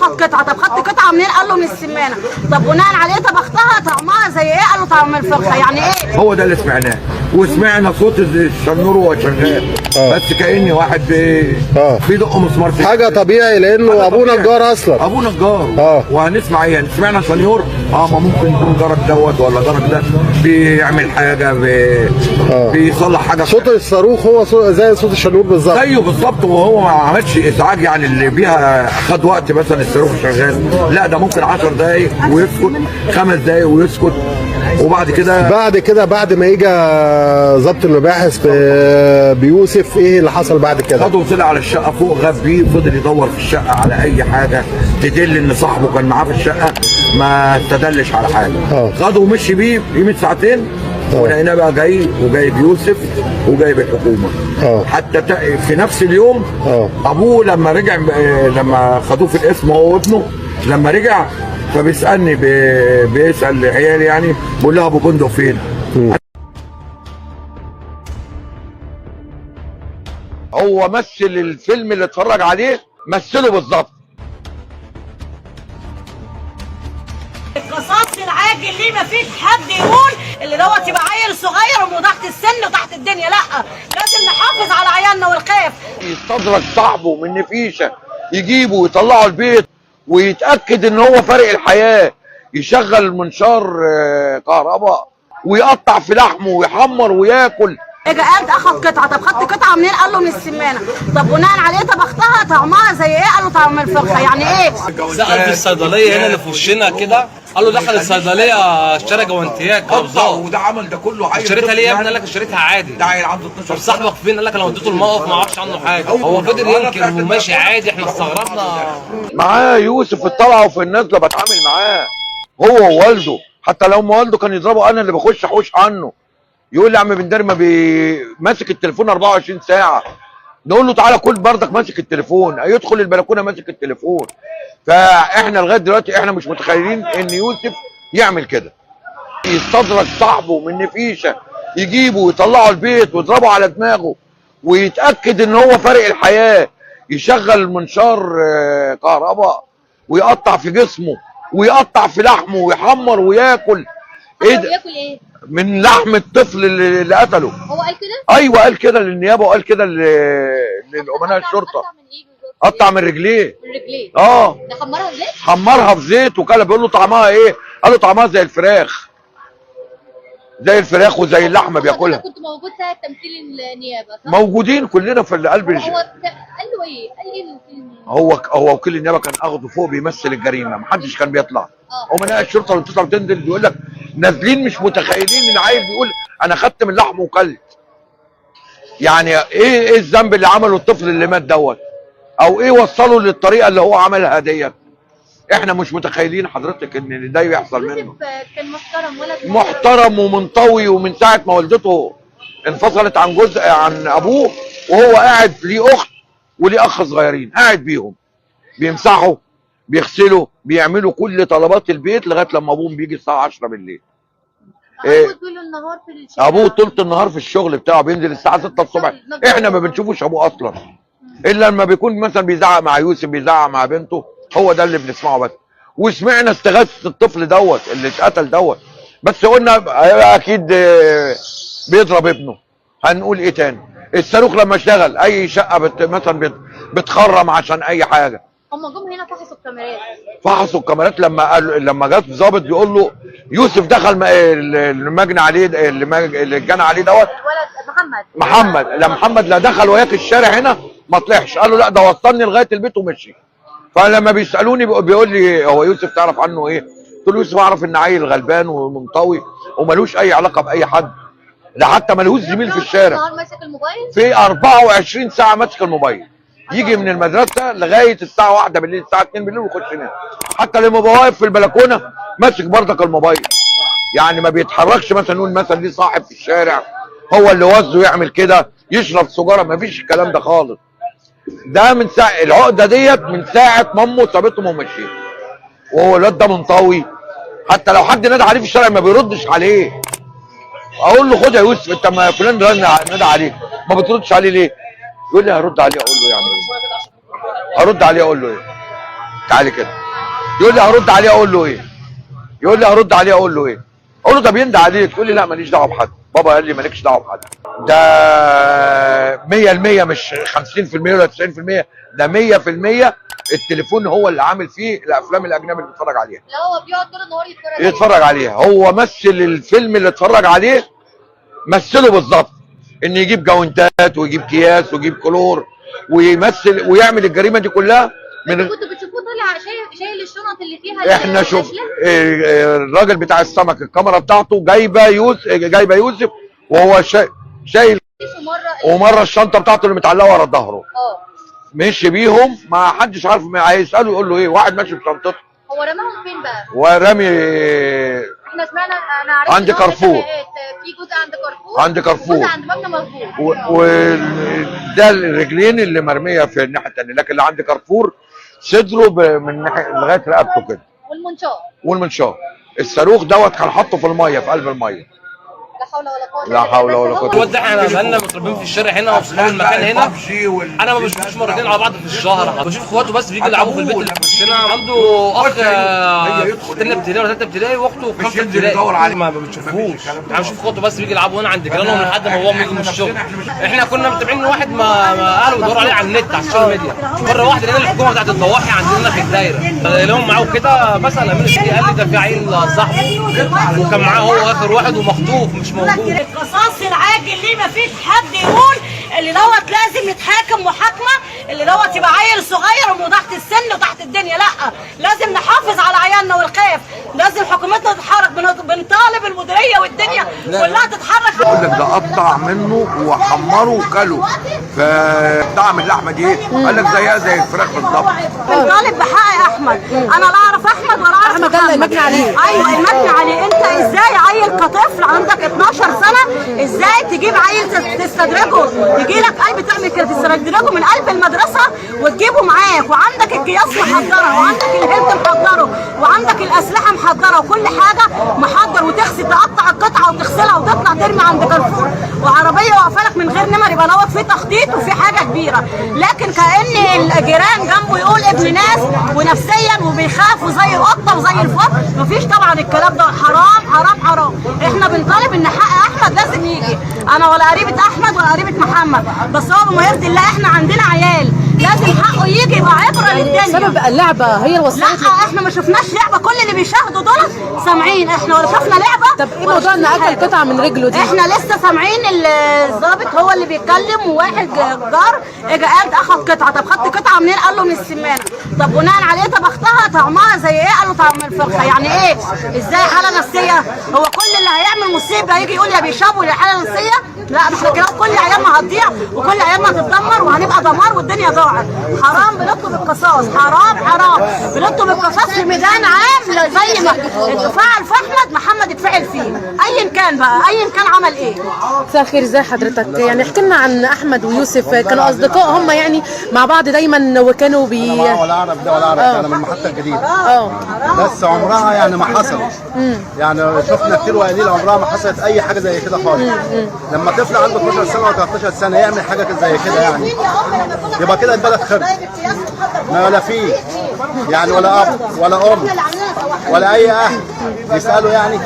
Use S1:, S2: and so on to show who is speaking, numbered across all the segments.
S1: اخد قطعه. طب خدت قطعه منين؟ قال له من السمانه. طب بناء عليه طبختها طعمها زي ايه؟ قال له طعم الفرخه. يعني ايه؟
S2: هو ده اللي سمعناه، وسمعنا صوت الشنور وهو شغال. بس كأني واحد بيدق مسمار في
S3: حاجه طبيعي لانه ابوه نجار اصلا.
S2: ابوه نجار. وهنسمع ايه؟ سمعنا شنيور ما ممكن يكون جرك دوت ولا جرك ده بيعمل حاجه بيصلح حاجه.
S3: صوت الصاروخ هو زي صوت الشنور بالظبط.
S2: زيه بالظبط، وهو ما عملش ازعاج يعني اللي بيها خد وقت مثلا الصاروخ شغال. لا ده ممكن 10 دقايق ويسكت، 5 دقايق ويسكت، وبعد كده
S3: بعد ما يجي ضبط المباحث بيوسف ايه اللي حصل بعد كده؟
S2: خده وطلع على الشقه فوق، غاب بيه، فضل يدور في الشقه على اي حاجه تدل ان صاحبه كان معاه في الشقه، ما استدلش على حاجه. خده ومشي بيه قيمه ساعتين، ولقيناه بقى جايب يوسف وجايب الحكومه. حتى في نفس اليوم ابوه لما رجع، لما خدوه في القسم هو وابنه، لما رجع فبيسالني بيسال عيالي يعني، بقول لها ابو بندق فين؟ هو مثل الفيلم اللي اتفرج عليه، مثله بالظبط.
S1: القصاص العاجل ليه ما فيش حد يقول اللي دوت يبقى عيل صغير وتحت السن وتحت الدنيا. لا، لازم نحافظ على عيالنا ونخاف.
S2: يستدرج صاحبه من نفيشه، يجيبه ويطلعه البيت ويتاكد ان هو فارق الحياه، يشغل منشار كهرباء ويقطع في لحمه ويحمر وياكل.
S1: اجى قال اخد قطعه. طب خدت قطعه منين؟ قال له من السمانه. طب بناء عليه طبختها طعمها زي ايه؟ قال له طعم الفرخه. يعني ايه؟
S4: سأل في الصيدليه هنا اللي في وشنا كده، قال له دخل الصيدليه اشترى جوانتيات
S2: وده عمل ده كله.
S4: اشتريتها ليه يا ابني؟ قال لك اشتريتها عادي.
S2: ده عيل عنده 12
S4: طب صاحبك فين؟ قال لك انا وديته الموقف ما اعرفش عنه حاجه. هو فضل ينكر وماشي عادي، احنا استغربنا.
S2: معاه يوسف في الطلعه وفي النازله بتعامل معاه هو ووالده، حتى لو ما والده كان يضربه انا اللي بخش احوش عنه. يقول لي يا عم بندر ما ماسك التليفون 24 ساعه، نقول له تعالى كل بردك ماسك التليفون، يدخل البلكونه ماسك التليفون. فاحنا لغايه دلوقتي احنا مش متخيلين ان يوسف يعمل كده، يستدرج صاحبه من نفيشه، يجيبه ويطلعه البيت ويضربه على دماغه ويتاكد ان هو فارق الحياه، يشغل منشار كهرباء ويقطع في جسمه ويقطع في لحمه ويحمر وياكل. ايه ده؟
S5: ياكل ايه؟
S2: من لحم الطفل اللي قتله.
S5: هو قال كده؟
S2: ايوه قال كده للنيابه، وقال كده لامناء الشرطه.
S5: قطع من ايه بالظبط؟
S2: قطع من رجليه.
S5: من رجليه.
S2: ده
S5: حمرها في زيت؟
S2: حمرها في زيت وكله. بيقول له طعمها ايه؟ قال له طعمها زي الفراخ، زي الفراخ وزي اللحمه بياكلها.
S5: كنت موجود ساعه تمثيل النيابه صح؟
S2: موجودين كلنا في قلب
S5: هو قال له ايه؟ قال ايه وكيل
S2: النيابه؟ هو وكيل النيابه كان اخده فوق بيمثل الجريمه، محدش كان بيطلع. امناء الشرطه اللي بتطلع بتنزل بيقول لك نازلين مش متخيلين ان عيل بيقول انا خدت من لحمه وكلت. يعني ايه الذنب اللي عمله الطفل اللي مات دوت؟ او ايه وصله للطريقه اللي هو عملها ديت؟ احنا مش متخيلين حضرتك ان ده يحصل منه.
S5: كان محترم، ولد
S2: محترم ومنطوي، ومن ساعه ما والدته انفصلت عن ابوه وهو قاعد ليه اخت وليه اخ صغيرين، قاعد بيهم بيمسحوا بيغسلوا بيعملوا كل طلبات البيت لغايه لما ابوهم بيجي الساعه 10 بالليل.
S5: ابوه طول النهار في الشارع.
S2: ابوه طول النهار في الشغل بتاعه، بينزل الساعه 6 الصبح. احنا ما بنشوفوش ابوه اصلا الا لما بيكون مثلا بيزعق مع يوسف، بيزعق مع بنته، هو ده اللي بنسمعه بس. وسمعنا استغاثه الطفل دوت اللي اتقتل دوت، بس قلنا اكيد بيضرب ابنه. هنقول ايه تاني؟ الصاروخ لما اشتغل اي شقه مثلا بتخرم عشان اي حاجه.
S5: هم جم هنا فحصوا الكاميرات.
S2: فحصوا الكاميرات لما جت ظابط بيقول له يوسف دخل المجني عليه اللي جنى عليه دوت
S5: الولد
S2: محمد. محمد لا دخل وياك الشارع هنا ما طلعش. قال له لا ده وصلني لغايه البيت ومشي. فلما بيسالوني بيقول لي هو يوسف تعرف عنه ايه؟ قلت له يوسف اعرف ان عيل غلبان ومنطوي وملوش اي علاقه باي حد، ده حتى ملوش زميل في الشارع.
S5: ماسك الموبايل
S2: في 24 ساعه ماسك الموبايل، يجي من المدرسه لغايه الساعه 1 بالليل، الساعه 2 بالليل ويخش ينام. حتى لما ببقى واقف في البلكونه ماسك بردك الموبايل، يعني ما بيتحركش. مثلا نقول مثلا ليه صاحب في الشارع هو اللي وزه يعمل كده، يشرب سيجاره، ما فيش الكلام ده خالص. ده من ساعه العقده ديت، من ساعه ما امه سابتهم ومشيت. وهو الواد ده منطوي، حتى لو حد نادى عليه في الشارع ما بيردش عليه. اقول له خد يا يوسف انت ما فلان نادى عليك ما بتردش عليه ليه؟ يقول لي هرد عليه. اقول له يا عم هرد عليه اقول له ايه؟ تعالي كده. يقول لي هرد عليه اقول له ايه؟ يقول لي هرد عليه اقول له ايه؟ اقول له طب يندى عليك، تقول لي لا ماليش دعوه بحد. بابا قال لي مالكش دعوه بحد. ده 100% مش 50% ولا 90%، ده 100% التليفون هو اللي عامل فيه الافلام الاجنبي اللي بيتفرج عليها.
S5: لا هو بيقعد طول النهار
S2: يتفرج عليها. هو مثل الفيلم اللي اتفرج عليه، مثله بالظبط، ان يجيب جوانتات ويجيب اكياس ويجيب كلور ويمثل ويعمل الجريمه دي كلها. من
S5: كنتوا بتشوفوه طالع شايل الشنط اللي فيها
S2: احنا شوف الراجل بتاع السمك الكاميرا بتاعته جايبه يوسف وهو شايل، ومره الشنطه بتاعته اللي متعلقه ورا ظهره مشي بيهم، ما حدش عارف هيساله يقول له ايه. واحد ماشي بشنطته.
S5: هو رماهم فين بقى؟
S2: ورامي
S5: احنا سمعنا، انا عرفت
S2: عند كارفور.
S5: في جزء عند
S2: عند كارفور
S5: جزء عند مبنى مظبوط.
S2: وده الرجلين اللي مرميه في الناحيه الثانيه، لكن اللي عند كارفور صدره من ناحيه لغايه رقبته كده. والمنشار الصاروخ دوت كان حاطه في الميه، في قلب الميه.
S5: لا حول ولا قوه.
S4: هو ده احنا بقالنا متربيين في الشارع هنا وفي المكان هنا. انا ما بشوفش مرتين على بعض في الشهر، بشوف اخواته بس بيجي يلعبوا في البيت اللي في وشنا. عنده اخ في ثانيه ابتدائي ولا ثالثه ابتدائي، واخته في خمسه ابتدائي. ما بتشوفوش. انا بشوف اخواته بس بيجي يلعبوا هنا عند جيرانهم لحد ما هو يجي من الشغل. احنا كنا متابعين واحد ما اهله بيدوروا عليه على النت على السوشيال ميديا. مره واحده لقينا الحكومه بتاعت الضواحي عندنا في الدايره، لهم معاه كده مثلا امين الشرقي قال لي ده في عيل صاحبي وكان معاه هو اخر واحد ومخطوف مش موجود.
S1: القصاص العاجل ليه ما فيش حد يقول اللي دوت لازم يتحاكم محاكمه، اللي دوت يبقى عيل صغير وتحت السن وتحت الدنيا. لا، لازم نحافظ على عيالنا ونخاف، لازم حكومتنا تتحرك. بنطالب المديريه والدنيا كلها تتحرك.
S2: يقول لك ده قطع منه وحمره وكله، فطعم اللحمه دي قال لك زيها زي الفراخ بالظبط.
S1: بنطالب بحق احمد. انا لا اعرف احمد ولا اعرف
S6: احمد ده المجني عليه.
S1: ايوه المجني عليه. انت ازاي عيل كطفل عندك 12 سنه ازاي تجيب عيل تستدرجه، يجي لك قلب تعمل كده تستدرجه من قلب المدرسه وتجيبه معاك، وعندك الكياس محضره، وعندك الهلت محضره، وعندك الاسلحه محضره، وكل حاجه محضر، وتغسل تقطع القطعه وتغسلها وتطلع ترمي عند كارفور، وعربيه واقفه لك من غير نمر، يبقى دوت في تخطيط وفي حاجه كبيره. لكن كأن الجيران جنبه يقول ابن ناس ونفسيا وبيخافوا زي القطه وزي الفار. مفيش طبعا الكلام ده. حرام حرام حرام. احنا بنطالب ان حق احمد لازم يجي. انا ولا قريبه احمد ولا قريبه محمد، بس هو بما يرضي الله احنا عندنا عيال لازم حقه يجي يبقى عبره للدنيا.
S6: سبب اللعبه هي اللي وصلت.
S1: لا احنا ما شفناش لعبه، كل اللي بيشاهدوا دول سامعين، احنا ولا شفنا لعبه.
S6: طب ايه موضوع ان اكل قطعه من رجله دي؟
S1: احنا لسه سامعين الضابط هو اللي بيتكلم، وواحد جار اجى قال اخد قطعه. طب خدت قطعه منين؟ قال له من السمانه. طب بناء عليه طبختها طعمها زي ايه؟ قال له طعم الفرخه. يعني ايه؟ ازاي حاله نفسيه؟ هو كل اللي هيعمل مصيبه هيجي يقول يا بيشربوا يا حاله نفسيه؟ لا احنا كده كل عيالنا هتضيع وكل عيالنا هتتدمر وهنبقى دمار والدنيا ضاعت. حرام بنطلب القصاص، حرام بنطلب القصاص في ميدان عام زي ما اتفعل في احمد محمد اتفعل فيه، ايا كان بقى، ايا كان عمل ايه.
S6: مساء الخير، ازي حضرتك؟ يعني احكي لنا عن احمد ويوسف، كانوا اصدقاء هم يعني مع بعض دايما وكانوا
S3: ولا اعرف ده ولا اعرف ده، انا من المحطه الجديده. بس عمرها يعني ما حصل. يعني شفنا كتير وقليل عمرها ما حصلت اي حاجه زي كده خالص. لما طفل عنده 12 سنه و 13 سنه يعمل حاجه زي كده يعني يبقى كده البلد خرب. ما ولا فيه يعني ولا اب ولا ام ولا اي اهل يسالوا يعني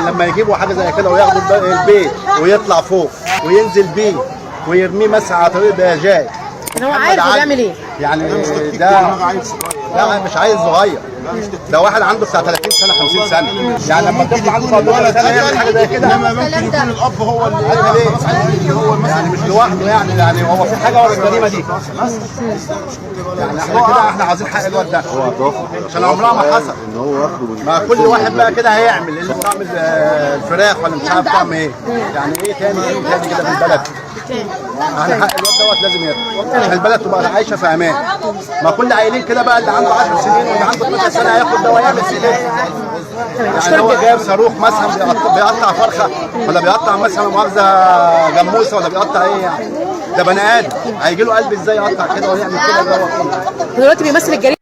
S3: لما يجيبوا حاجه زي كده وياخدوا البيت ويطلع فوق وينزل بيه ويرميه مثلا على طريق بيجاي.
S6: هو عارف بيعمل ايه؟
S3: يعني ده مش عيل صغير، ده واحد عنده بتاع 30 سنه 50 سنه. يعني لما طفل عنده 13 سنه يعمل حاجه زي كده، انما ممكن يكون الاب هو اللي عمل ايه؟ يعني مش لوحده، يعني هو في حاجه ورا الجريمه دي. يعني احنا عايزين حق الواد ده عشان عمرها ما حصل. ما كل واحد بقى كده هيعمل اللي بتعمل الفراخ ولا مش عارف تعمل ايه. يعني ايه تاني كده في البلد. يعني حق الواد دوت لازم ياخد عشان البلد تبقى عايشه في امان. ما كل عيلين كده بقى اللي عنده 10 سنين واللي عنده 12 سنه هياخد دواء يعمل سنين. يعني هو جايب صاروخ مثلا بيقطع فرخه ولا بيقطع مثلا مؤاخذه جاموسه ولا بيقطع ايه يعني. ده بني ادم هيجي له قلب ازاي يقطع كده ويعمل كده دوت.
S6: دلوقتي بيمثل الجريمه.